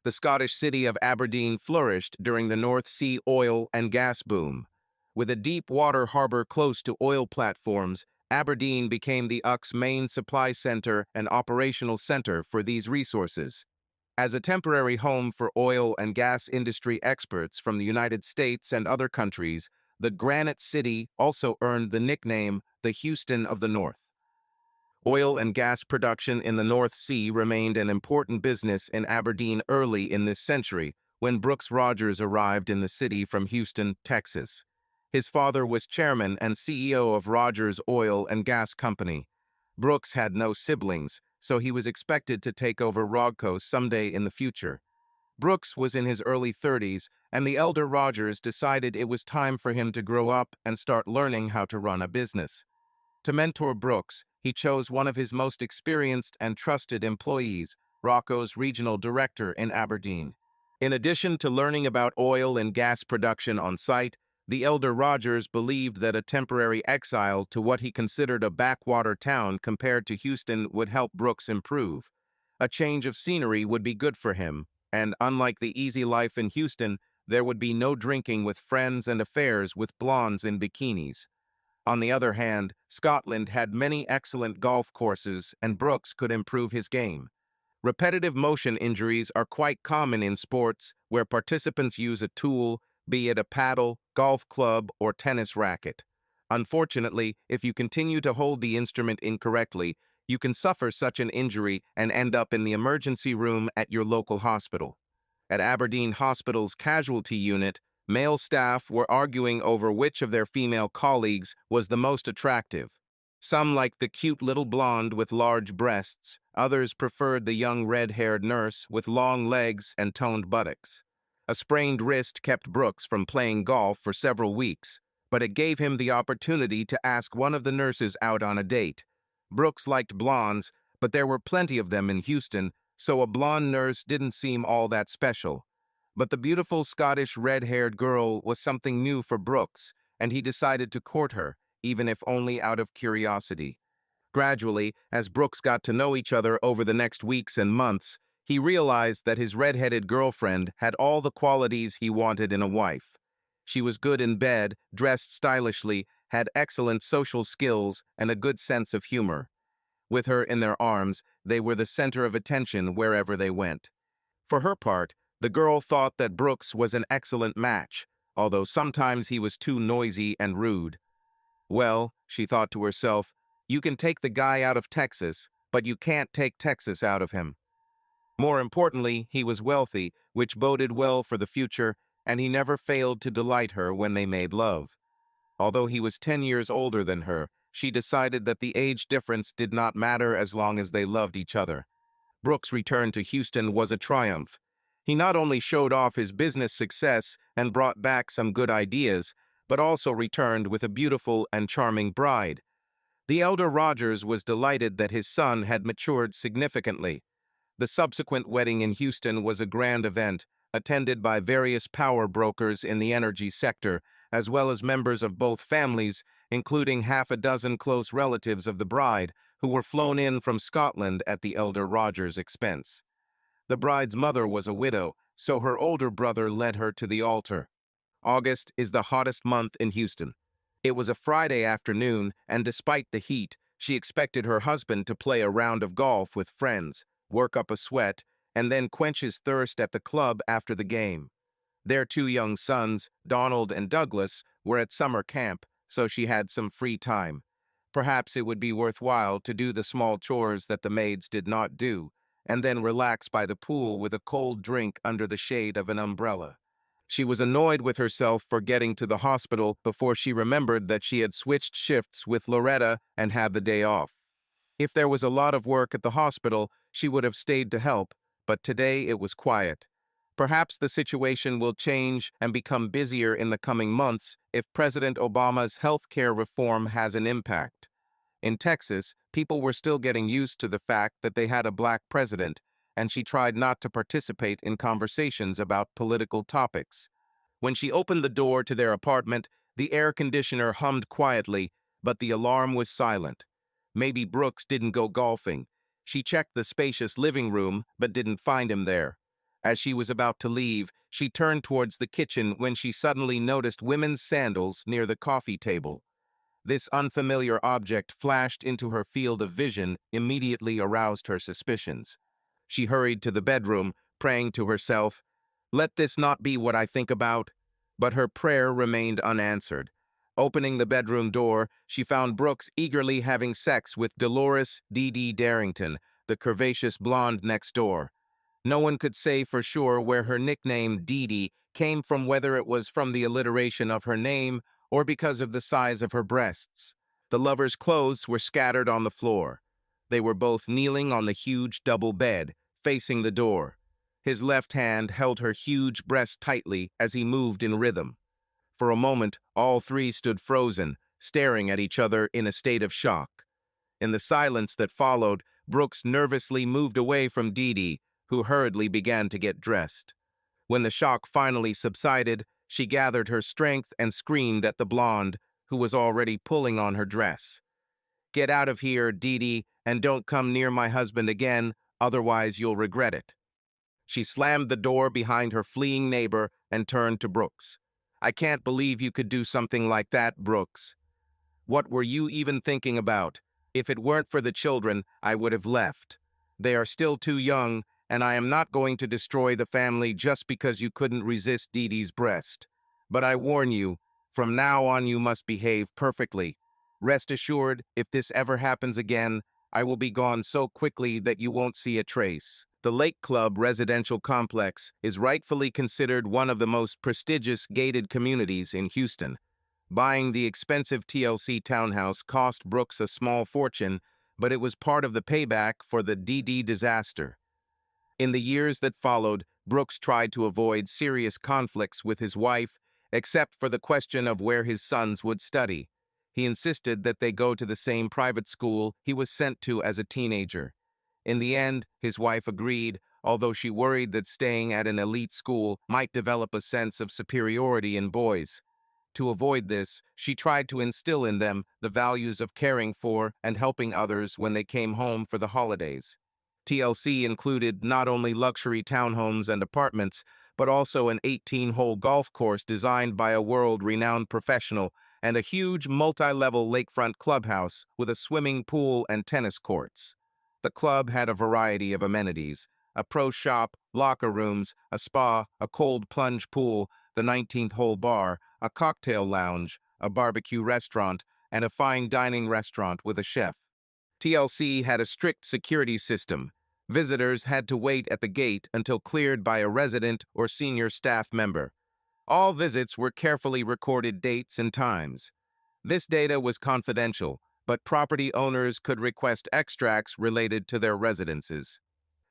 The Scottish city of Aberdeen flourished during the North Sea oil and gas boom. With a deep water harbor close to oil platforms, Aberdeen became the UK's main supply center and operational center for these resources. As a temporary home for oil and gas industry experts from the United States and other countries, the Granite City also earned the nickname the Houston of the North. Oil and gas production in the North Sea remained an important business in Aberdeen early in this century, when Brooks Rogers arrived in the city from Houston, Texas. His father was chairman and CEO of Rogers Oil and Gas Company. Brooks had no siblings, so he was expected to take over Rogco someday in the future. Brooks was in his early 30s, and the elder Rogers decided it was time for him to grow up and start learning how to run a business. To mentor Brooks, he chose one of his most experienced and trusted employees, Rocco's regional director in Aberdeen. In addition to learning about oil and gas production on site, the elder Rogers believed that a temporary exile to what he considered a backwater town compared to Houston would help Brooks improve. A change of scenery would be good for him, and unlike the easy life in Houston, there would be no drinking with friends and affairs with blondes in bikinis. On the other hand, Scotland had many excellent golf courses, and Brooks could improve his game. Repetitive motion injuries are quite common in sports where participants use a tool, be it a paddle, golf club, or tennis racket. Unfortunately, if you continue to hold the instrument incorrectly, you can suffer such an injury and end up in the emergency room at your local hospital. At Aberdeen Hospital's casualty unit, male staff were arguing over which of their female colleagues was the most attractive. Some liked the cute little blonde with large breasts, others preferred the young red-haired nurse with long legs and toned buttocks. A sprained wrist kept Brooks from playing golf for several weeks, but it gave him the opportunity to ask one of the nurses out on a date. Brooks liked blondes, but there were plenty of them in Houston, so a blonde nurse didn't seem all that special. But the beautiful Scottish red-haired girl was something new for Brooks, and he decided to court her, even if only out of curiosity. Gradually, as Brooks got to know each other over the next weeks and months, he realized that his red-headed girlfriend had all the qualities he wanted in a wife. She was good in bed, dressed stylishly, had excellent social skills, and a good sense of humor. With her in their arms, they were the center of attention wherever they went. For her part, the girl thought that Brooks was an excellent match, although sometimes he was too noisy and rude. Well, she thought to herself, you can take the guy out of Texas, but you can't take Texas out of him. More importantly, he was wealthy, which boded well for the future, and he never failed to delight her when they made love. Although he was 10 years older than her, she decided that the age difference did not matter as long as they loved each other. Brooks' return to Houston was a triumph. He not only showed off his business success and brought back some good ideas, but also returned with a beautiful and charming bride. The elder Rogers was delighted that his son had matured significantly. The subsequent wedding in Houston was a grand event, attended by various power brokers in the energy sector, as well as members of both families, including half a dozen close relatives of the bride, who were flown in from Scotland at the elder Rogers' expense. The bride's mother was a widow, so her older brother led her to the altar. August is the hottest month in Houston. It was a Friday afternoon, and despite the heat, she expected her husband to play a round of golf with friends, work up a sweat, and then quench his thirst at the club after the game. Their two young sons, Donald and Douglas, were at summer camp, so she had some free time. Perhaps it would be worthwhile to do the small chores that the maids did not do, and then relax by the pool with a cold drink under the shade of an umbrella. She was annoyed with herself for getting to the hospital before she remembered that she had switched shifts with Loretta and had the day off. If there was a lot of work at the hospital, she would have stayed to help, but today it was quiet. Perhaps the situation will change and become busier in the coming months if President Obama's health care reform has an impact. In Texas, people were still getting used to the fact that they had a black president, and she tried not to participate in conversations about political topics. When she opened the door to their apartment, the air conditioner hummed quietly, but the alarm was silent. Maybe Brooks didn't go golfing. She checked the spacious living room, but didn't find him there. As she was about to leave, she turned towards the kitchen when she suddenly noticed women's sandals near the coffee table. This unfamiliar object flashed into her field of vision, immediately aroused her suspicions. She hurried to the bedroom, praying to herself, "Let this not be what I think about." But her prayer remained unanswered. Opening the bedroom door, she found Brooks eagerly having sex with Dolores Dee Dee Darrington, the curvaceous blonde next door. No one could say for sure where her nickname Dee Dee came from, whether it was from the alliteration of her name or because of the size of her breasts. The lovers' clothes were scattered on the floor. They were both kneeling on the huge double bed, facing the door. His left hand held her huge breast tightly as he moved in rhythm. For a moment, all three stood frozen, staring at each other in a state of shock. In the silence that followed, Brooks nervously moved away from Dee Dee, who hurriedly began to get dressed. When the shock finally subsided, she gathered her strength and screamed at the blonde, who was already pulling on her dress. "Get out of here, Dee Dee, and don't come near my husband again, otherwise you'll regret it." She slammed the door behind her fleeing neighbor and turned to Brooks. "I can't believe you could do something like that, Brooks. What were you even thinking about? If it weren't for the children, I would have left. They are still too young, and I am not going to destroy the family just because you couldn't resist Dee Dee's breast. But I warn you, from now on you must behave perfectly. Rest assured, if this ever happens again, I will be gone so quickly that you won't see a trace." The Lake Club residential complex is rightfully considered one of the most prestigious gated communities in Houston. Buying the expensive TLC townhouse cost Brooks a small fortune, but it was part of the payback for the Dee Dee disaster. In the years that followed, Brooks tried to avoid serious conflicts with his wife, except for the question of where his sons would study. He insisted that they go to the same private school he was sent to as a teenager. In the end, his wife agreed, although she worried that staying at an elite school might develop a sense of superiority in boys. To avoid this, she tried to instill in them the values of caring for and helping others when they came home for the holidays. TLC included not only luxury townhomes and apartments, but also an 18-hole golf course designed by a world-renowned professional and a huge multi-level lakefront clubhouse with a swimming pool and tennis courts. The club had a variety of amenities: a pro shop, locker rooms, a spa, a cold plunge pool, the 19th hole bar, a cocktail lounge, a barbecue restaurant, and a fine dining restaurant with a chef. TLC had a strict security system. Visitors had to wait at the gate until cleared by a resident or senior staff member. All visits were carefully recorded dates and times. This data was confidential, but property owners could request extracts related to their residences.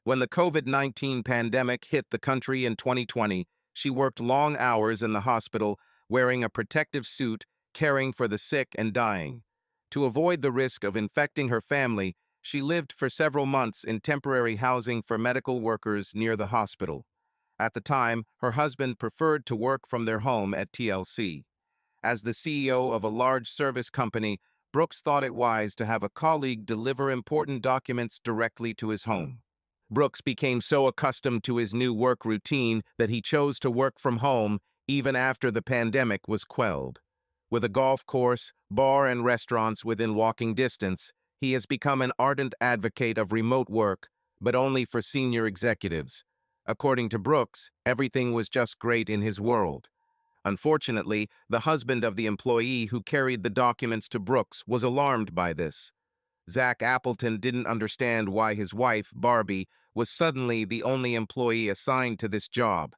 When the COVID-19 pandemic hit the country in 2020, she worked long hours in the hospital, wearing a protective suit, caring for the sick and dying. To avoid the risk of infecting her family, she lived for several months in temporary housing for medical workers near the hospital. At the time, her husband preferred to work from their home at TLC. As the CEO of a large service company, Brooks thought it wise to have a colleague deliver important documents directly to his home. Brooks became so accustomed to his new work routine that he chose to work from home even after the pandemic was quelled. With a golf course, bar, and restaurants within walking distance, he has become an ardent advocate of remote work, but only for senior executives. According to Brooks, everything was just great in his world. Unfortunately, the husband of the employee who carried the documents to Brooks was alarmed by this. Zach Appleton didn't understand why his wife, Barbie, was suddenly the only employee assigned to this job.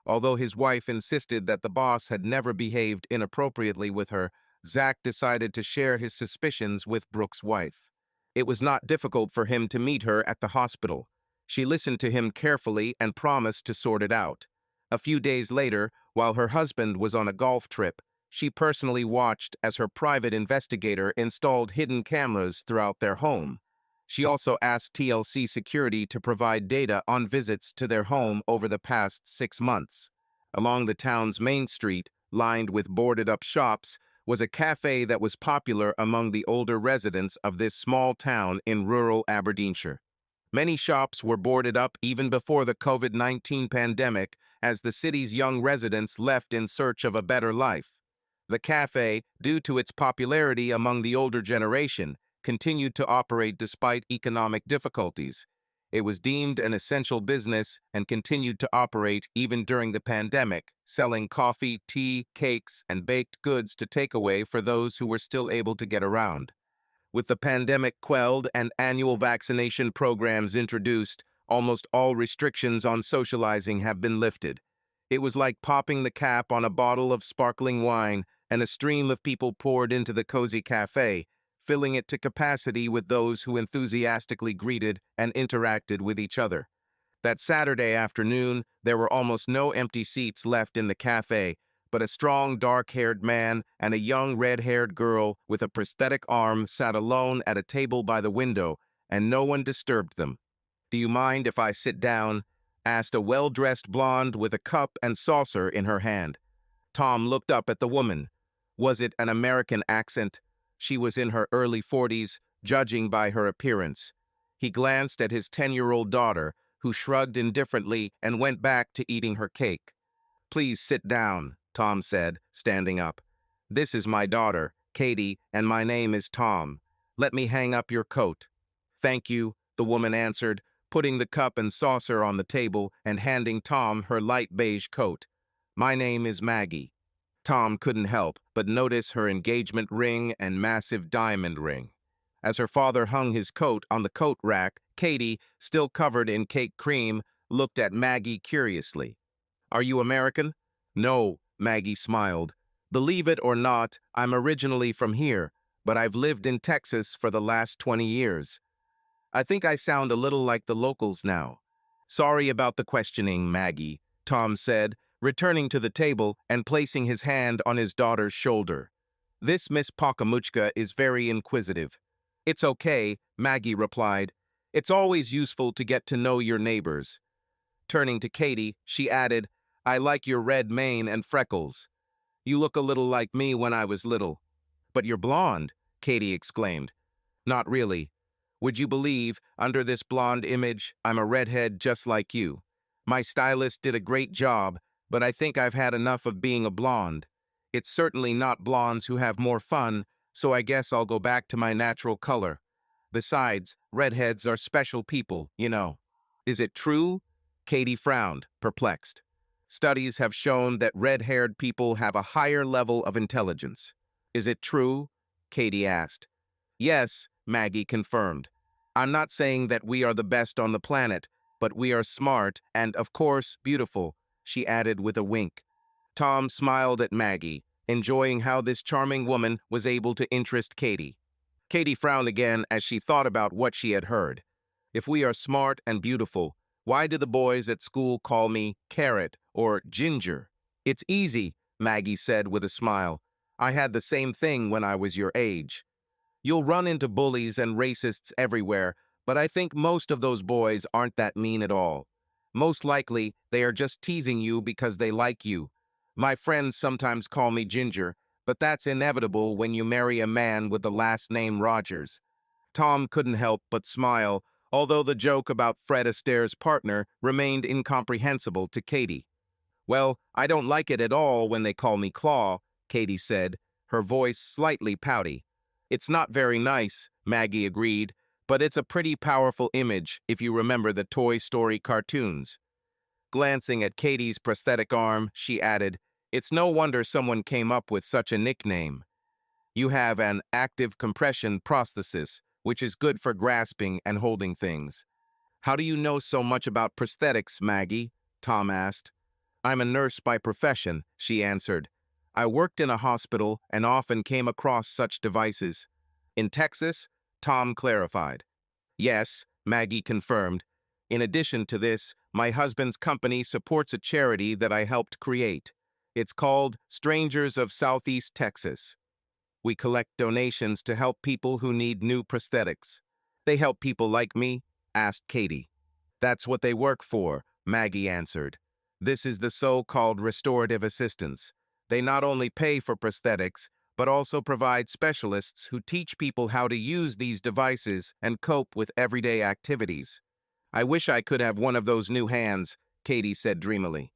Although his wife insisted that the boss had never behaved inappropriately with her, Zach decided to share his suspicions with Brooks' wife. It was not difficult for him to meet her at the hospital. She listened to him carefully and promised to sort it out. A few days later, while her husband was on a golf trip, she personally watched as her private investigator installed hidden cameras throughout their home. She also asked TLC security to provide data on visits to their home over the past 6 months. Along the town's main street, lined with boarded-up shops, was a cafe that was popular among the older residents of this small town in rural Aberdeenshire. Many shops were boarded up even before the COVID-19 pandemic as the city's young residents left in search of a better life. The cafe, due to its popularity among the older generation, continued to operate despite economic difficulties. It was deemed an essential business and continued to operate even during the pandemic, selling coffee, tea, cakes, and baked goods to takeaway for those who were still able to get around. With the pandemic quelled and annual vaccination programs introduced, almost all restrictions on socializing have been lifted. It was like popping the cap on a bottle of sparkling wine, and a stream of people poured into the cozy cafe, filling it to capacity with those who enthusiastically greeted and interacted with each other. That Saturday afternoon, there were almost no empty seats left in the cafe, but a strong, dark-haired man and a young, red-haired girl with a prosthetic arm sat alone at a table by the window, and no one disturbed them. "Do you mind if I sit down?" asked a well-dressed blonde with a cup and saucer in her hand. Tom looked up at the woman. Was it an American accent? She was in her early 40s, judging by her appearance. He glanced at his 10-year-old daughter, who shrugged indifferently and went back to eating her cake. "Please sit down," Tom said, standing up. "This is my daughter, Katie, and my name is Tom. Let me hang up your coat." "Thank you," the woman answered, putting the cup and saucer on the table and handing Tom her light beige coat. "My name is Maggie." Tom couldn't help but notice her engagement ring and massive diamond ring. As her father hung his coat on the coat rack, Katie, still covered in cake cream, looked at Maggie curiously. "Are you American?" "No," Maggie smiled. "Believe it or not, I'm originally from here, but I've lived in Texas for the last 20 years. I think I sound a little like the locals now." "Sorry about the questioning, Maggie," Tom said, returning to the table and placing his hand on his daughter's shoulder. "This Miss Pakamuchka is very inquisitive." "It's okay," Maggie replied. "It's always useful to get to know your neighbors." Turning to Katie, she added, "I like your red mane and freckles. You look a little like me when I was little." "But you're blonde," Katie exclaimed. "Not really. Would you believe, under this blonde image, I'm a redhead just like you. My stylist did a great job, but I think I've had enough of being a blonde. It's certainly not blondes who have more fun, so I guess I'll go back to my natural color. Besides, redheads are special people, you know." "Is it true?" Katie frowned, perplexed. "Studies have shown that red-haired people have a higher level of intelligence." "Is it true?" Katie asked. "Yes," Maggie confirmed. "I'm not saying that we are the best on the planet, but we are smart and, of course, beautiful," she added with a wink. Tom smiled at Maggie, enjoying how this charming woman was able to interest Katie. Katie frowned again as she thought about what she had heard. "If we are smart and beautiful, why do the boys at school call me Carrot or Ginger?" "It's easy," Maggie said with a smile. "I had the same thing when I was your age." "You'll run into bullies and racists everywhere, but I think most of those boys aren't that mean at all. Most likely, they are just teasing you because they like you. My friends sometimes call me Ginger, but that's inevitable when you marry a man with the last name Rogers." Tom couldn't help but smile, although the joke about Fred Astaire's partner remained incomprehensible to Katie. "Well, I don't like it at all when they call me Claw," Katie said, her voice slightly pouty. "It's not very nice," Maggie agreed, "but it's a pretty powerful image if you remember the Toy Story cartoons." Glancing at Katie's prosthetic arm, she added, "It's no wonder someone came up with such a nickname. You have an active compression prosthesis, which is good for grasping and holding things." "How do you know so much about prosthetics, Maggie?" Tom asked. "I'm a nurse by profession," she answered. "I worked in a hospital and often came across such devices." "In Texas?" Tom clarified. "Yes," Maggie confirmed. "In addition to this, my husband's company supports a charity that I helped create. It's called Strangers of Southeast Texas. We collect donations to help people who need new prosthetics." "They help people like me?" asked Katie. "That's what they work for," Maggie answered. "This is the so-called restorative assistance. They not only pay for prosthetics, but also provide specialists who teach people how to use these devices and cope with everyday activities." I wish I could have one of those new hands, Katie said dreamily.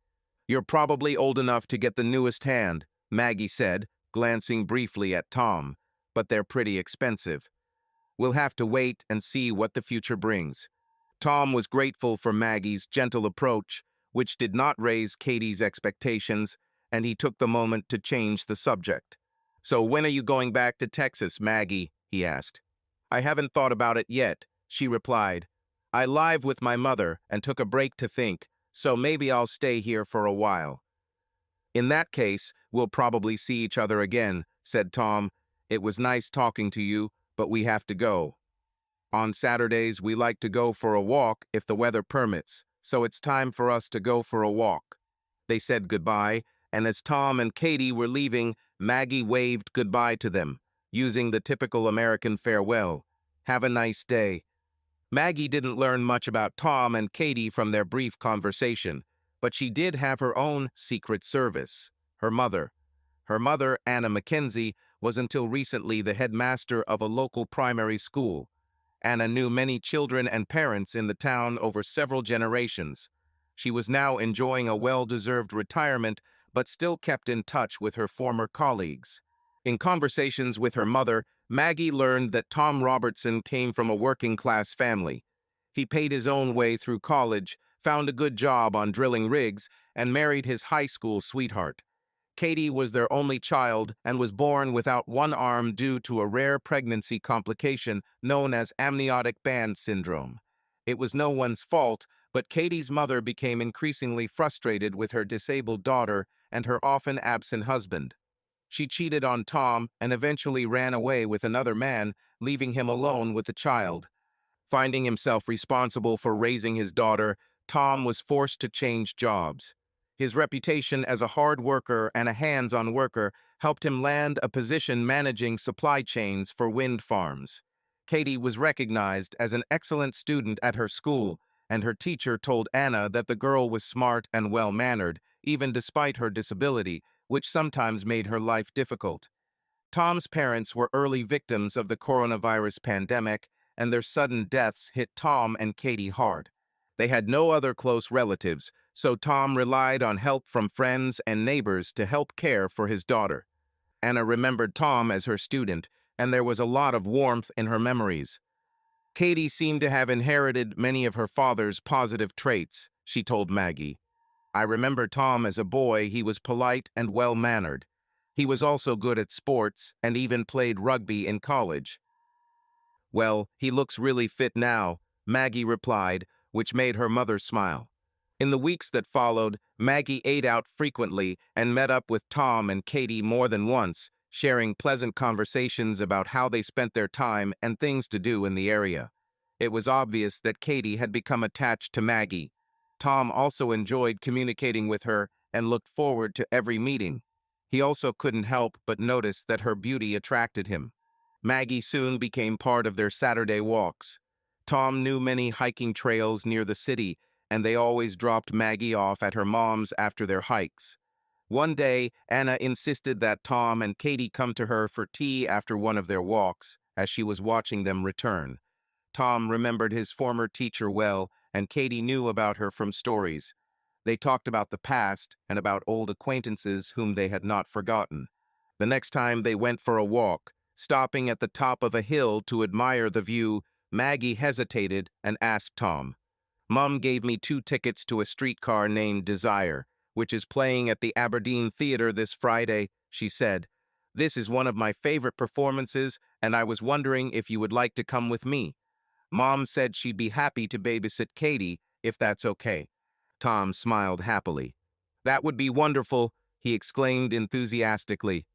You're probably old enough to get the newest hand, Maggie said, glancing briefly at Tom, but they're pretty expensive. We'll have to wait and see what the future brings. Tom was grateful for Maggie's gentle approach, which did not raise Katie's expectations, and he took the moment to change the subject. So when are you going back to Texas, Maggie? He asked. I haven't thought about it yet, she replied. I live with my mother and took a break to think, so maybe I'll stay here for a while. In that case, we'll probably see each other again, said Tom. It was nice talking to you, but we have to go. On Saturdays, we like to go for a walk if the weather permits, so it's time for us to go for a walk. They said goodbye, and as Tom and Katie were leaving, Maggie waved goodbye to them, using the typical American farewell. Have a nice day. Maggie didn't learn much about Tom and Katie from their brief conversation, but she did have her own secret service, her mother. Her mother, Anna Mackenzie, was until recently the headmaster of a local primary school. Anna knew many children and parents in the town over several generations. She was now enjoying a well-deserved retirement, but still kept in touch with her former colleagues. In conversations with her mother, Maggie learned that Tom Robertson came from a working-class family. He paid his own way through college, found a good job on drilling rigs, and married his high school sweetheart. Katie was their only child and was born without one arm due to a rare pregnancy complication known as amniotic band syndrome. It was no one's fault, but Katie's mother became increasingly frustrated with her disabled daughter and her often absent husband. She cheated on Tom and eventually ran away with another man, leaving him alone with the child. Finding himself responsible for raising his daughter, Tom was forced to change jobs. His reputation as a hard worker and a hands-on worker helped him land a position managing supply chains for wind farms. Katie was recognized as an excellent student at her school, and her teacher told Anna that the girl was smart and well-mannered, even despite her disability, which sometimes made her life difficult. Tom's parents were early victims of the coronavirus pandemic, and their sudden deaths hit Tom and Katie hard. They had no other close relatives, so Tom relied on help from friends and neighbors to help care for his daughter. Anna remembered Tom as her student, and there was a lot of warmth in her memories. Katie seemed to have inherited many of her father's positive traits, she told Maggie. I remember Tom as a boy. He was polite and well-mannered. He was also good at sports and even played rugby in college. Well, he looks really fit now, Maggie replied, which made her mother smile. In the weeks that followed, Maggie ate out frequently and met up with Tom and Katie more than once, sharing pleasant conversations about how they spent their time and things to do in the area. It was obvious that Katie had become attached to Maggie. Tom also enjoyed communicating with her and looked forward to every meeting. He also couldn't help but notice that her beauty attracted him. Maggie soon became part of their Saturday walks. Tom knew many hiking trails near the city, and they always dropped Maggie off at her mom's after their hikes. One day, Anna insisted that Tom and Katie come to her for tea after one of their walks, as she was watching them return. Tom remembered his former teacher well, and Katie knew about her from stories. They talked about the past and about old acquaintances whom they had not forgotten. The next time they went for a walk, stopping at the top of a hill to admire the view, Maggie hesitated and asked Tom, Mom gave me 2 tickets to a streetcar named Desire, which is playing at the Aberdeen Theater this Friday, she said. This is one of my favorite performances, and I was wondering if you would like to come with me. Mom said she'd be happy to babysit Katie, if that's okay. Tom smiled happily. That would be wonderful, he exclaimed enthusiastically.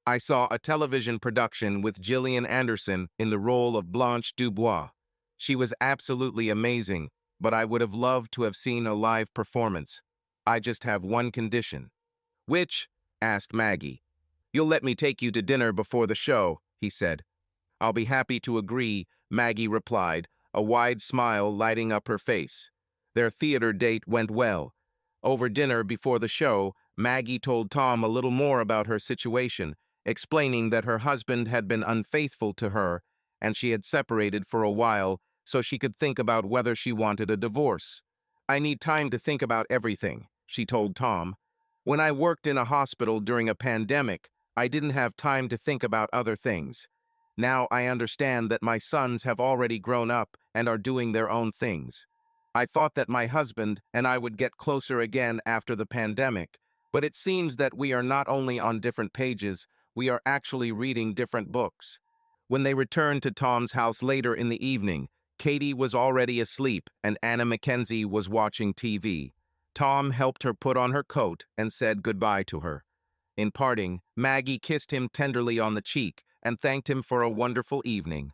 I saw a television production with Gillian Anderson in the role of Blanche Dubois. She was absolutely amazing, but I would have loved to have seen a live performance. I just have one condition. Which? Asked Maggie. You'll let me take you to dinner before the show, he said. I'll be happy to agree, Maggie replied, a wide smile lighting up her face. Their theater date went well. Over dinner before the show, Maggie told Tom a little more about her situation, explaining that her husband had been unfaithful to her and she had separated for a while, so she could think about whether she wanted a divorce. "I need time to think about everything," she told Tom. "When I worked in a hospital during a pandemic, I didn't have time to think about other things. Now I understand that my sons have already grown up and are doing their own things. I thought that my husband and I would get closer again after the pandemic, but it seems that we are not only on different pages, we are actually reading different books." When they returned to Tom's house later in the evening, Katie was already asleep and Anna Mackenzie was watching TV. Tom helped her put on her coat and said goodbye to her. In parting, Maggie kissed him tenderly on the cheek and thanked him for a wonderful evening.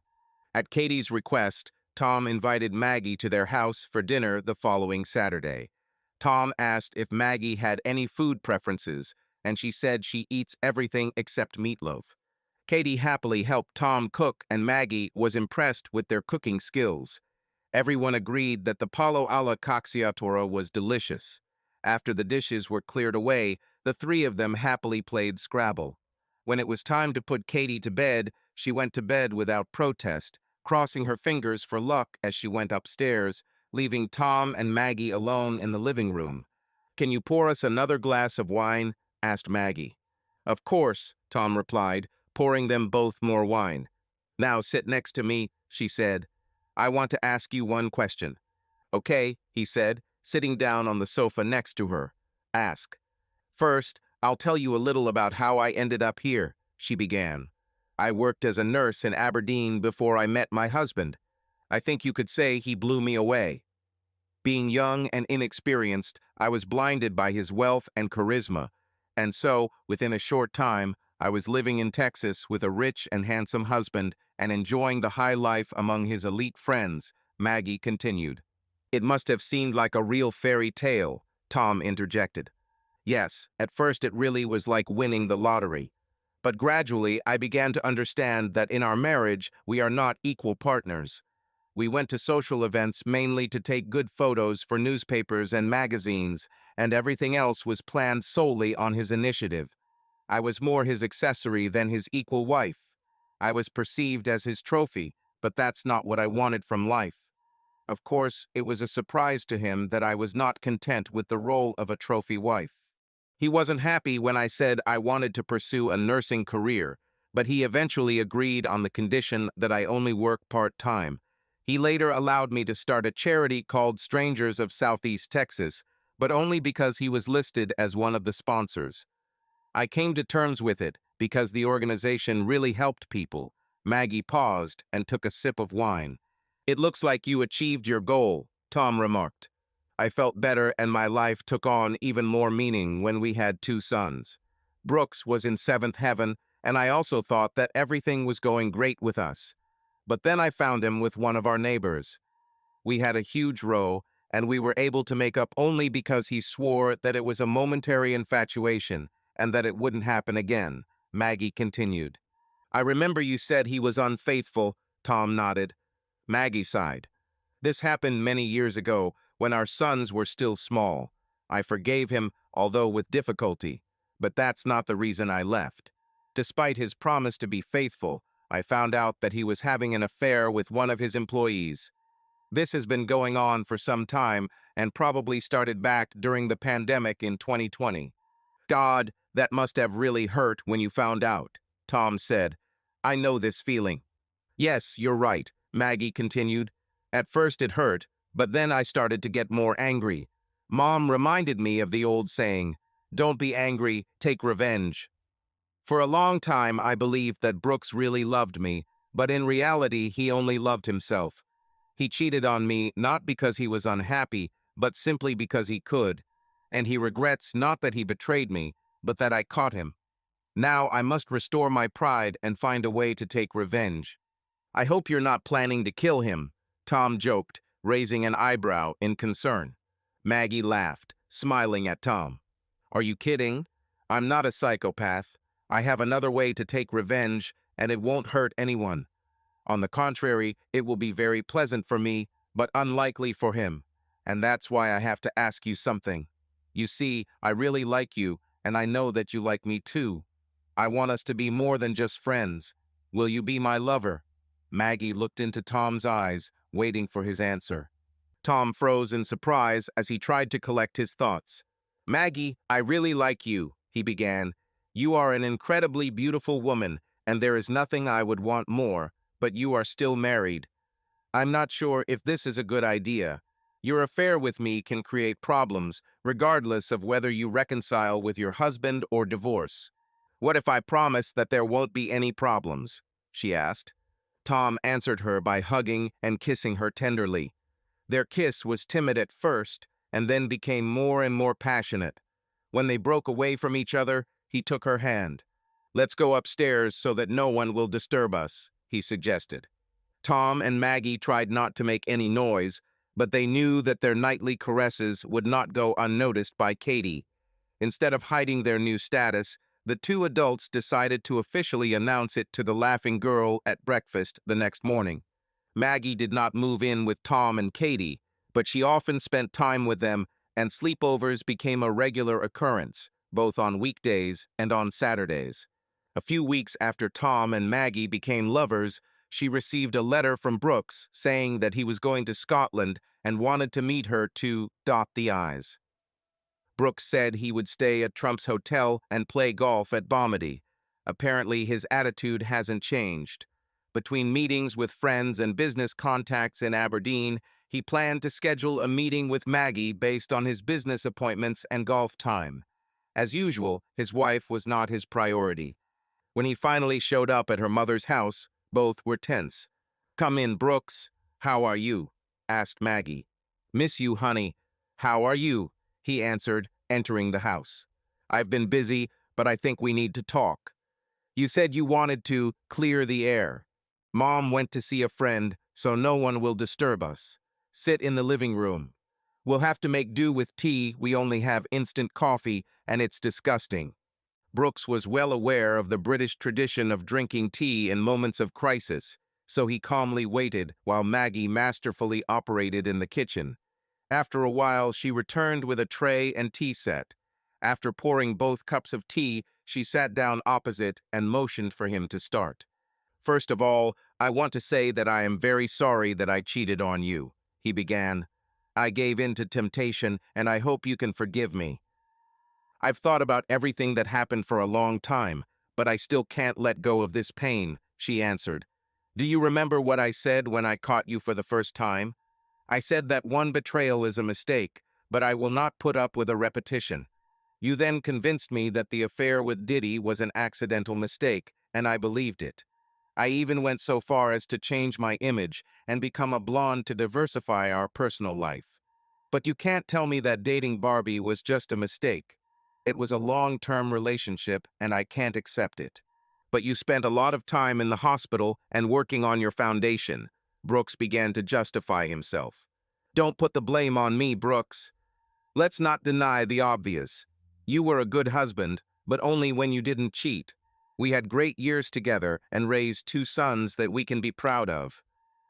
At Katie's request, Tom invited Maggie to their house for dinner the following Saturday. Tom asked if Maggie had any food preferences, and she said she eats everything except meatloaf. Katie happily helped Tom cook, and Maggie was impressed with their cooking skills. Everyone agreed that the palo alla cacciatora was delicious. After the dishes were cleared away, the three of them happily played Scrabble. When it was time to put Katie to bed, she went to bed without protest, crossing her fingers for luck as she went upstairs, leaving Tom and Maggie alone in the living room. "Can you pour us another glass of wine?" asked Maggie. "Of course," Tom replied, pouring them both more wine. "Now sit next to me," she said. "I want to ask you one question." "Okay," he said, sitting down on the sofa next to her. "Ask." "First, I'll tell you a little about how I ended up here," she began. "I worked as a nurse in Aberdeen before I met my husband. I think you could say he blew me away. Being young and inexperienced, I was blinded by his wealth and charisma, and so, within a short time, I was living in Texas with a rich and handsome husband and enjoying the high life among his elite friends," Maggie continued. "It must have seemed like a real fairy tale," Tom interjected. "Yes, at first it really was like winning the lottery. But gradually I began to understand that in our marriage we are not equal partners. We went to social events mainly to take good photos for newspapers and magazines, and everything else was planned solely on his initiative. I was more his accessory than his equal wife. I was perceived as his trophy, but that's not what I wanted from life. Of course, it was a surprise to him that I was not content with the role of a trophy wife. He wasn't happy when I said I wanted to pursue a nursing career, but he eventually agreed on the condition that I only work part-time. He later allowed me to start a charity called Strangers of Southeast Texas, but only because he was listed as one of the sponsors. I came to terms with it because the organization really helped people." Maggie paused and took a sip of wine. "It looks like you achieved your goal," Tom remarked. "I felt better and my life took on even more meaning when we had two sons. Brooks was in seventh heaven, and I also thought that everything was going great with us. But then I found him with one of our neighbors. We had a huge row, and we were able to make up only because he swore that it was a momentary infatuation and that it wouldn't happen again," Maggie continued. "I remember you said he was unfaithful," Tom nodded. Maggie sighed. "This happened many years ago when our sons were still small. I forgave him, although with difficulty, but that's not the reason I left. Despite his promise to be faithful, I found out that he was having an affair with one of his employees. This has been going on for some time and probably started back during the pandemic in 2020. God, that must have really hurt when you found out," Tom said. "I know this feeling." "Yes, you're right," Maggie continued. "At first it hurt, but then I started to get more angry. Mom reminded me of the old saying, 'Don't be angry, take revenge.' For a long time I believed that Brooks really loved me, but in reality he only loved himself. He cheated on me not because he was unhappy, but simply because he could. And he regrets not that he betrayed me, but that I caught him. Now I must restore my pride and find a way to take revenge." "I hope you're not planning to kill him," Tom joked, raising an eyebrow in concern. Maggie laughed, smiling at Tom. "Are you kidding? I'm not a psychopath. I have another way to take revenge, and it won't hurt anyone. On the contrary, it will be very pleasant for me, but unlikely for him. And that's why I have to ask you something. You see, I really like you, and I know that you like me too. I want us to be more than just friends. Will you be my lover?" Maggie looked into Tom's eyes, waiting for his answer. Tom froze in surprise as he tried to collect his thoughts. "Maggie, I really like you," he began. "You are an incredibly beautiful woman, and there is nothing I would want more, but you are still married. I'm not sure if this is a good idea. Your affair with me can create problems, regardless of whether you reconcile with your husband or divorce. What if I promise that there won't be any problems?" she asked. Tom answered her by hugging and kissing her tenderly. Their kiss was timid at first, and then became more and more passionate. When they broke away from each other, he took her hand. "Let's go upstairs so that no one will disturb us," he suggested. Tom and Maggie tried not to make any noise, but they knew that their nightly caresses would not go unnoticed by Katie. Instead of hiding their new status, the two adults decided to officially announce it to the laughing girl at breakfast the next morning. Maggie did not move in with Tom and Katie, but she often spent time with them, and sleepovers became a regular occurrence, both on weekdays and on Saturdays. A few weeks after Tom and Maggie became lovers, she received a letter from Brooks saying that he was going to Scotland and wanted to meet her to dot the I's. Brooks said he would stay at Trump's hotel and play golf at Bomedy. Apparently, his attitude hasn't changed. Between meetings with friends and business contacts in Aberdeen, he planned to schedule a meeting with Maggie based on his business appointments and golf time. As usual, his wife was not his priority. When he finally showed up at her mother's house, both were tense. "Come in, Brooks. How are you?" asked Maggie. "Miss you, honey. How are you?" he answered, entering the house. "I've been busy, but I think we need to talk. You said you wanted to clear the air. Mom went to see a friend, so no one will disturb us. Sit in the living room. We'll have to make do with tea. We only have instant coffee, and it's disgusting." Brooks was well aware of the British tradition of drinking tea in moments of crisis, so he calmly waited while Maggie masterfully operated in the kitchen. After a while, she returned with a tray and tea set. After pouring both cups of tea, she sat down opposite and motioned for him to start. "First of all, I want to say that I am very sorry that I cheated on you," he began. "I gave in to temptation, and I hope you can forgive me. I've thought about everything that happened for a long time, but I still can't let go of this pain," she answered. "Do you remember what I said when I caught you for the first time? I said that one betrayal is a mistake, but I will not put up with a repetition. You then convinced me that the affair with Diddy was an accidental mistake, and I believed it. I even went so far as to change my image and become a blonde to diversify our personal life. But you can't tell me that dating Barbie was just a mistake. It was a long-term relationship, and I can't accept it. But you spent a lot of time in the hospital and working on your foundation." Brooks began to justify himself. "Don't put the blame on me, Brooks. Let's not deny the obvious. You were a good husband, but only when you didn't cheat. We had great years together and raised two sons that we can be proud of.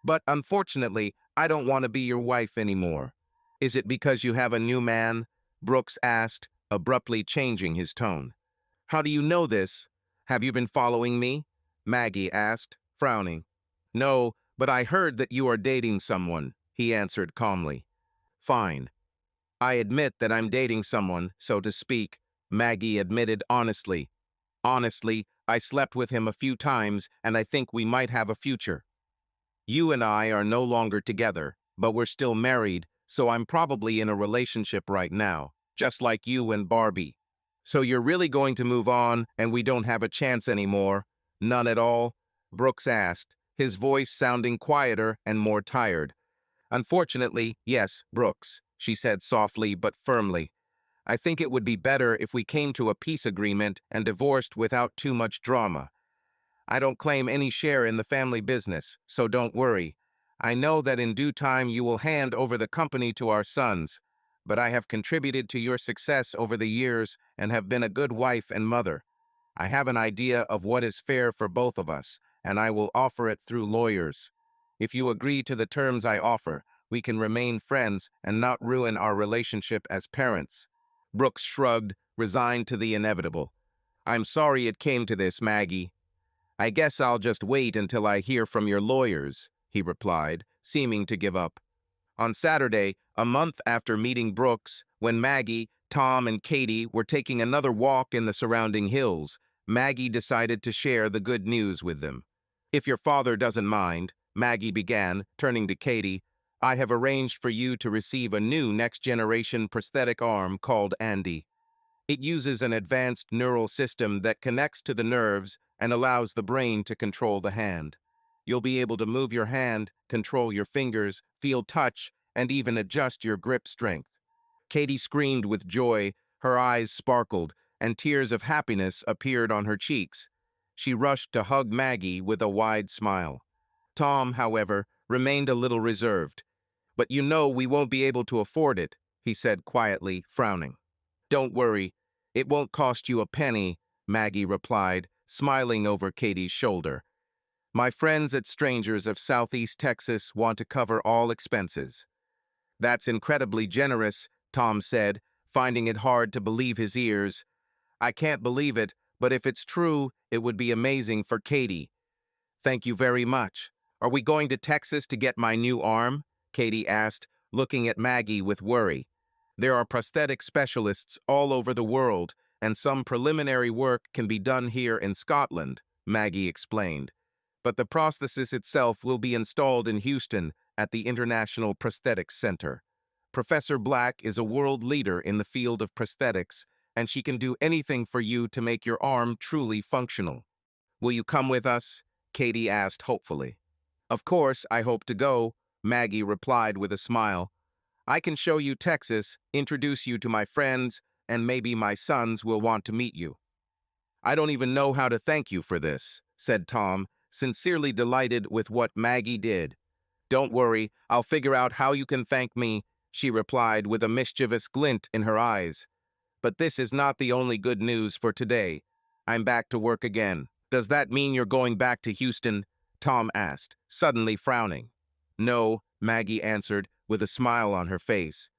But unfortunately, I don't want to be your wife anymore." "Is it because you have a new man?" Brooks asked, abruptly changing his tone. "How do you know this? Have you been following me?" Maggie asked, frowning. "No, but I heard that you are dating someone," he answered calmly. "Fine. I admit that I'm dating someone, so to speak," Maggie admitted honestly. "Honestly, I slept with him a few times, and I think we might have a future. You and I are no longer together, but we're still married, so I'm probably in a relationship right now, just like you and Barbie. So you're really going to move on, and we don't have a chance anymore?" "None at all?" Brooks asked, his voice sounding quieter and more tired. "Unfortunately, yes, Brooks," she said softly but firmly. "I think it would be better if we came to a peace agreement and divorced without too much drama. I don't claim any share in the family business, so don't worry. I know that in due time you will hand over the company to our sons, but I have contributed to your success over the years and have been a good wife and mother. I have an idea of what is fair for both of us, and I will offer it through lawyers. If you agree to the terms I offer, we can remain friends and not ruin our relationship as parents." Brooks shrugged, resigned to the inevitable. "I'm sorry it came to this, Maggie. I guess I'll just wait until I hear from your lawyers," he replied, seeming to give up. On Saturday, a month after meeting Brooks, when Maggie, Tom, and Katie were taking another walk in the surrounding hills, Maggie decided to share the good news with them. "If your father doesn't mind," Maggie began, turning to Katie, "I have arranged for you to receive a new next-generation prosthetic arm called Andy. It uses an advanced neural system that connects to the nerves and allows the brain to control the hand. You'll be able to move your hand, control your fingers, feel touch, and even adjust your grip strength." Katie screamed with joy, her eyes sparkled, and tears of happiness appeared on her cheeks. She rushed to hug Maggie with a wide smile. Tom, however, remained a little reserved. "But you know we won't be able to afford it," he said quietly, frowning. "Don't worry, it won't cost you a penny," Maggie replied, smiling over Katie's shoulder. "My friends at Strangers of Southeast Texas want to cover all expenses." "That's incredibly generous," Tom said, finding it hard to believe his ears. "I can't believe it, but if it's true, it would be amazing for Katie." "Thank you very much. Are we going to Texas to get my new arm?" Katie asked, looking at Maggie with worry. "There are prosthetic specialists all over the world, and some preliminary work can be done here in Scotland," Maggie explained. "But the prosthesis itself will be installed in Houston at the International Prosthetics Center. Professor Black is a world leader in the field of prosthetics, and she can do anything for you to make your arm truly functional." "Will you come with us?" Katie asked hopefully. "Of course, I hope to go," Maggie replied with a smile. "I can show you Texas, introduce you to my friends, and maybe my sons will want to meet you." "I don't even know how to thank you for this," said Tom, sincerely delighted with what Maggie did. "Don't worry, I'll figure out how you can thank me," she replied with a mischievous glint in her eyes. "But this is not the only good news for today. I'm back to work again." "Does that mean you're going back to Houston?" Tom asked, suddenly frowning. "No," Maggie answered, with a smile on her face.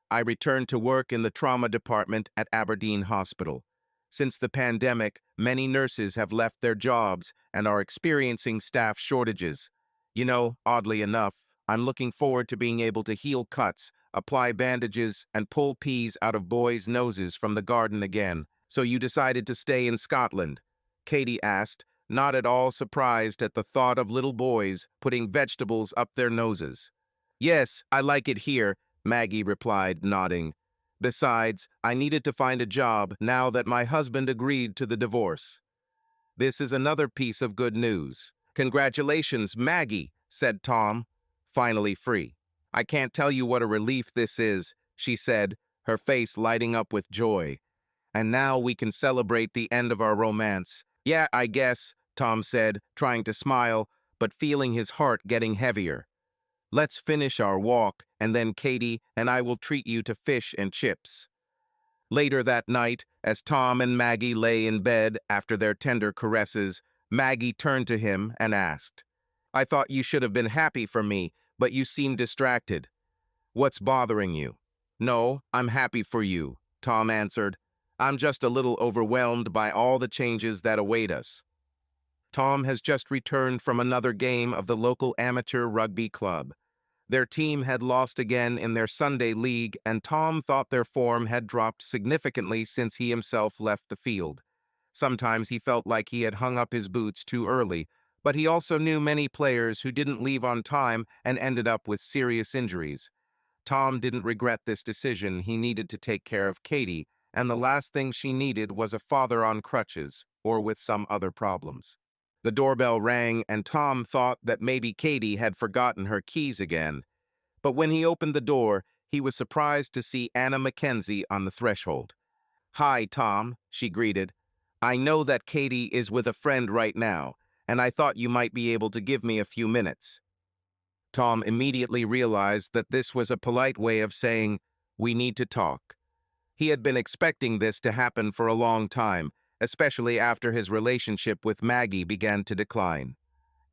"I returned to work in the trauma department at Aberdeen Hospital. Since the pandemic, many nurses have left their jobs and are experiencing staff shortages. You know, oddly enough, I'm looking forward to being able to heal cuts, apply bandages, and pull peas out of boys' noses from the garden again." "So you decided to stay in Scotland?" Katie asked, not at all surprised at the thought of little boys putting vegetables up their noses. "Yes, I like it here," Maggie replied, nodding. "Besides, I needed to find a job now that my husband agreed to the divorce." "This is another piece of good news." "Congratulations, Maggie," said Tom, finally free. "I can't tell you what a relief this is," she said, her face lighting up with joy. "And now we can celebrate the end of our romance." "Yeah, I guess," Tom said, trying to smile, but feeling his heart getting heavier. "Let's finish our walk, and then Katie and I will treat you to fish and chips." Later that night, as Tom and Maggie lay in bed after their tender caresses, Maggie turned to him and asked, "I thought you should have been happy for me, but you seem distracted. What's bothering you?" "No, I'm happy for you," Tom answered. "I'm just a little overwhelmed by all the changes that await us." Tom has just returned from another game of the local amateur rugby club. Their team had lost again in their Sunday league, and Tom thought their form had dropped significantly since he himself left the field. Sometimes he felt like he had hung up his boots too early, but he also knew many players who didn't leave on time and ended up with serious injuries. Tom didn't regret this decision. He needed to take care of Katie, and the last thing she needed was a father on crutches or with some other problems. The doorbell rang, and Tom thought that maybe Katie had forgotten her keys again. But when he opened the door, he was surprised to see Anna Mackenzie on the threshold. "Hi, Tom," she greeted. "I know that Katie is with a friend right now, and I thought you might be able to give me a few minutes." Tom immediately realized that this was a polite way of saying, "We need to talk." He had been expecting this to happen for a long time, especially after his relationship with Maggie began to decline.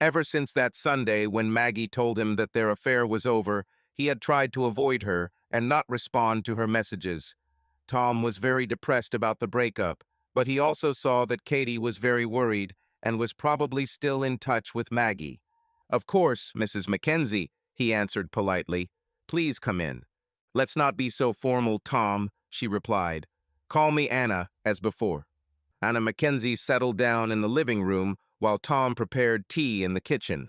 Ever since that Sunday when Maggie told him that their affair was over, he had tried to avoid her and not respond to her messages. Tom was very depressed about the breakup, but he also saw that Katie was very worried and was probably still in touch with Maggie. "Of course, Mrs. Mackenzie," he answered politely. Please come in. Let's not be so formal, Tom, she replied. Call me Anna, as before. Anna Mackenzie settled down in the living room while Tom prepared tea in the kitchen.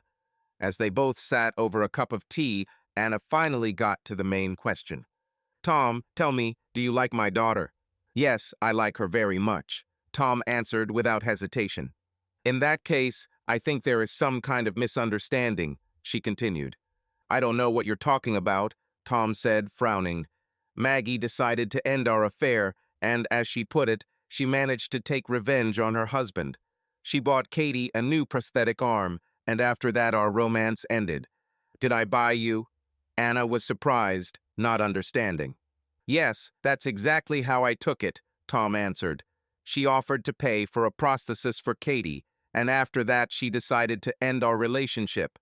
As they both sat over a cup of tea, Anna finally got to the main question. Tom, tell me, do you like my daughter? Yes, I like her very much, Tom answered without hesitation. In that case, I think there is some kind of misunderstanding, she continued. I don't know what you're talking about, Tom said, frowning. Maggie decided to end our affair, and as she put it, she managed to take revenge on her husband. She bought Katie a new prosthetic arm, and after that our romance ended. Did I buy you? Anna was surprised, not understanding. Yes, that's exactly how I took it, Tom answered. She offered to pay for a prosthesis for Katie, and after that she decided to end our relationship.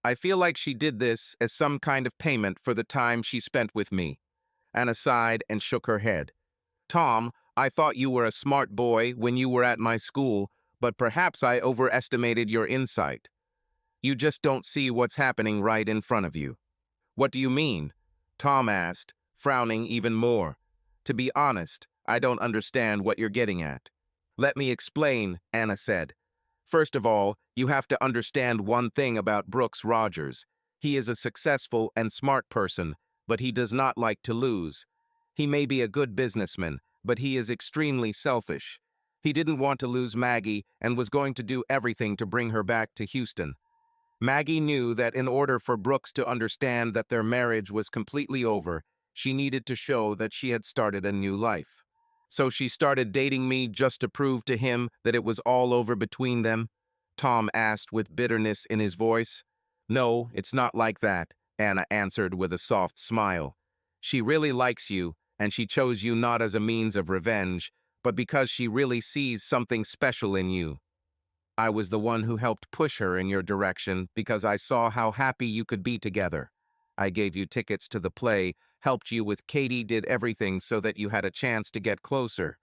I feel like she did this as some kind of payment for the time she spent with me. Anna sighed and shook her head. Tom, I thought you were a smart boy when you were at my school, but perhaps I overestimated your insight. You just don't see what's happening right in front of you. What do you mean? Tom asked, frowning even more. To be honest, I don't understand what you're getting at. Let me explain, Anna said. First of all, you have to understand one thing about Brooks Rogers. He is a successful and smart person, but he does not like to lose. He may be a good businessman, but he is extremely selfish. He didn't want to lose Maggie and was going to do everything to bring her back to Houston. Maggie knew that in order for Brooks to understand that their marriage was completely over, she needed to show that she had started a new life. So she started dating me just to prove to him that it was all over between them? Tom asked with bitterness in his voice. No, it's not like that, Anna answered with a soft smile. She really likes you, and she chose you not as a means of revenge, but because she really sees something special in you. I was the one who helped push her in your direction because I saw how happy you could be together. I gave you tickets to the play, helped you with Katie, did everything so that you had a chance to get closer.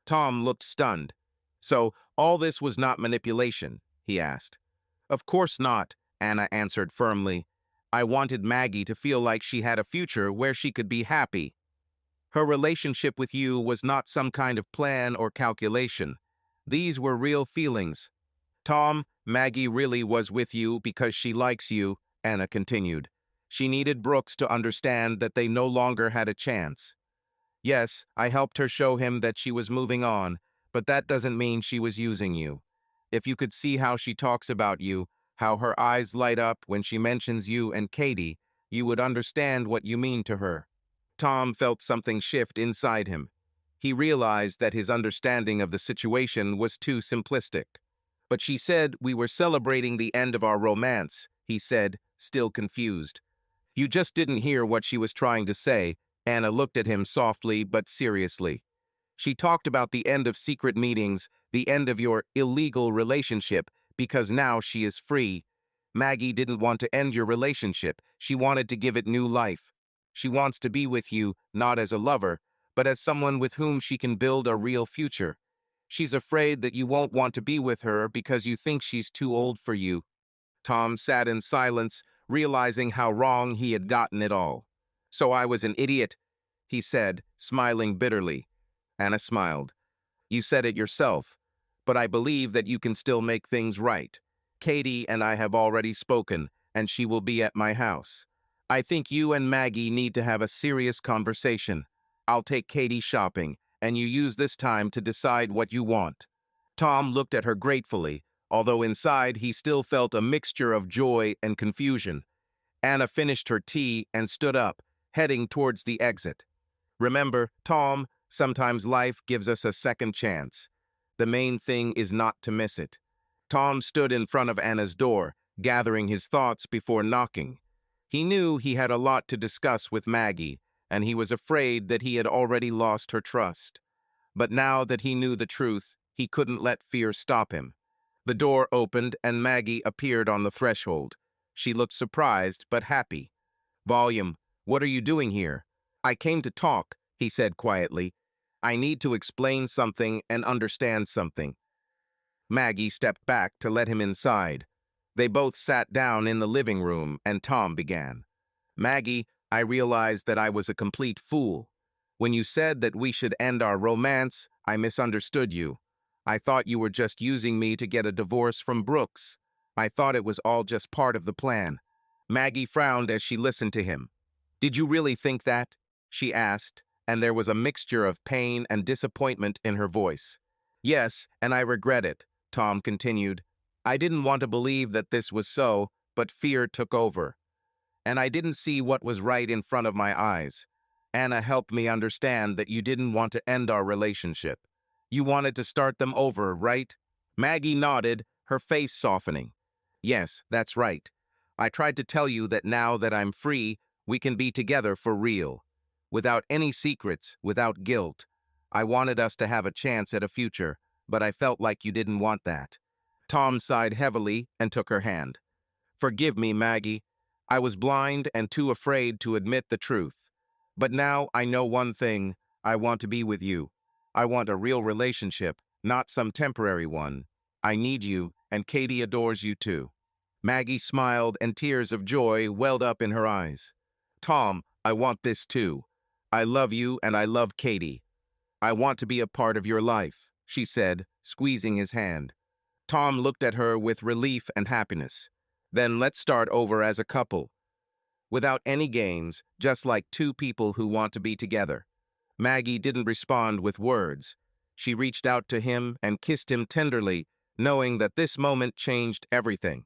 Tom looked stunned. So, all this was not manipulation, he asked. Of course not, Anna answered firmly. I wanted Maggie to feel like she had a future where she could be happy. Her relationship with you was not some kind of plan or calculation. These were real feelings. Tom, Maggie really was with you because she likes you, Anna continued. She needed Brooks to understand that they no longer had a chance. Yes, I helped her show him that she was moving on, but that doesn't mean she was using you. If you could see how she talks about you, how her eyes light up when she mentions you and Katie, you would understand what you mean to her. Tom felt something shift inside him. He realized that his understanding of the situation was too simplistic. But she said we were celebrating the end of our romance, he said, still confused. You just didn't hear what she was trying to say. Anna looked at him softly but seriously. She talked about the end of secret meetings, the end of your illegal relationship, because now she is free. Maggie didn't want to end your relationship. She wanted to give it new life. She wants to be with you, not as a lover, but as someone with whom she can build a real future. She's afraid that you won't want to be with her because you think she's too old for you. Tom sat in silence, realizing how wrong he had gotten it all. So I was an idiot, he said, smiling bitterly. Anna smiled. You said it yourself, but I believe that you can still make things right. Katie and I have already spoken, and she will be at my house. I think you and Maggie need to have a serious conversation. I'll take Katie shopping, and you use this time to decide what you want. Tom looked at her gratefully, although inside he still felt a mixture of joy and confusion. Anna finished her tea and stood up, heading towards the exit. Remember, Tom, sometimes life gives us a second chance. The main thing is not to miss it. Tom stood in front of Anna's door, gathering his thoughts before knocking. He knew he had a lot to discuss with Maggie, and he was afraid that he had already lost her trust. But now that he knew the truth, he couldn't let fear stop him. The door opened and Maggie appeared on the threshold. She looked surprised but happy. Volume, what are you doing here? I came to talk, he said quietly. I need to explain something and understand something. Maggie stepped back to let him inside. They both sat down in the living room and Tom began. Maggie, I realized that I was a complete fool. When you said that we should end our romance, I misunderstood you. I thought you were just using me to get a divorce from Brooks. I thought it was all just part of the plan. Maggie frowned as she listened to him. Did you really think that? She asked, and there was a mixture of pain and disappointment in her voice. Yes, and I regret it, Tom continued. I didn't want to believe that this was so, but fear took over. And I didn't see what was right in front of my eyes. Anna helped me understand that you didn't want to end our relationship. You wanted to start them over, right? Maggie nodded, her face softening. Yes, that's right. I tried to tell you that now that I'm free, we can be together for real. Without any secrets, without guilt. I wanted us to have a chance at a future, but I felt like you didn't want that. Tom sighed heavily and took her hand. Forgive me, Maggie. I was blind and too afraid to admit the truth. But now I know one thing. I want to be with you. I want a real relationship, not some temporary one. I need you, and Katie adores you too. Maggie smiled, and tears of joy welled up in her eyes. Tom, I want this too. I love you, and I love Katie. I want to be a part of your life, she said, squeezing his hand. Tom looked at her with relief and happiness. Then let's start over as a couple. Without any games, just like two people who want to be together. Maggie didn't respond with words. She reached out to him and kissed him tenderly, knowing that this moment changed everything.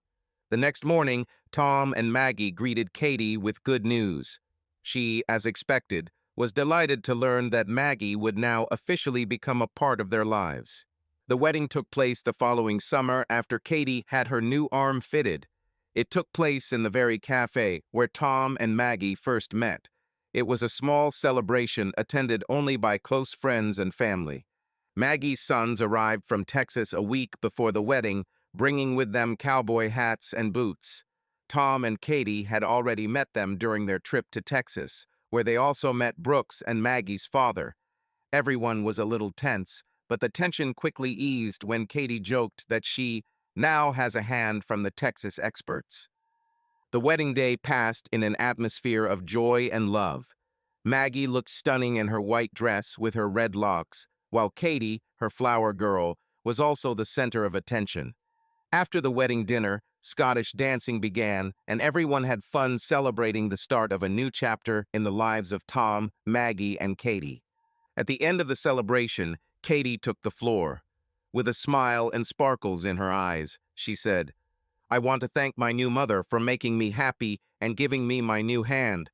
The next morning, Tom and Maggie greeted Katie with good news. She, as expected, was delighted to learn that Maggie would now officially become a part of their lives. The wedding took place the following summer after Katie had her new arm fitted. It took place in the very cafe where Tom and Maggie first met. It was a small celebration attended only by close friends and family. Maggie's sons arrived from Texas a week before the wedding, bringing with them cowboy hats and boots. Tom and Katie had already met them during their trip to Texas, where they also met Brooks and Maggie's father. Everyone was a little tense, but the tension quickly eased when Katie joked that she now has a hand from the Texas experts. The wedding day passed in an atmosphere of joy and love. Maggie looked stunning in her white dress with her red locks, while Katie, her flower girl, was also the center of attention. After the wedding dinner, Scottish dancing began, and everyone had fun celebrating the start of a new chapter in the lives of Tom, Maggie, and Katie. At the end of the celebration, Katie took the floor. With a smile and sparkles in her eyes, she said, I want to thank my new mother for making me happy and giving me my new hand.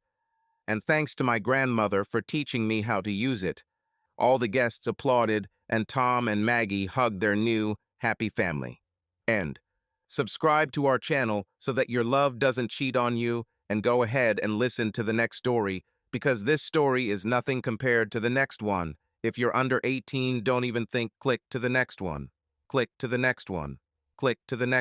And thanks to my grandmother for teaching me how to use it. All the guests applauded, and Tom and Maggie hugged their new, happy family. End. Subscribe to our channel so that your love doesn't cheat on you, and go ahead and listen to the next story, because this story is nothing compared to the next one. If you're under 18, don't even think, click to the next one. Click to the next one. Click to the next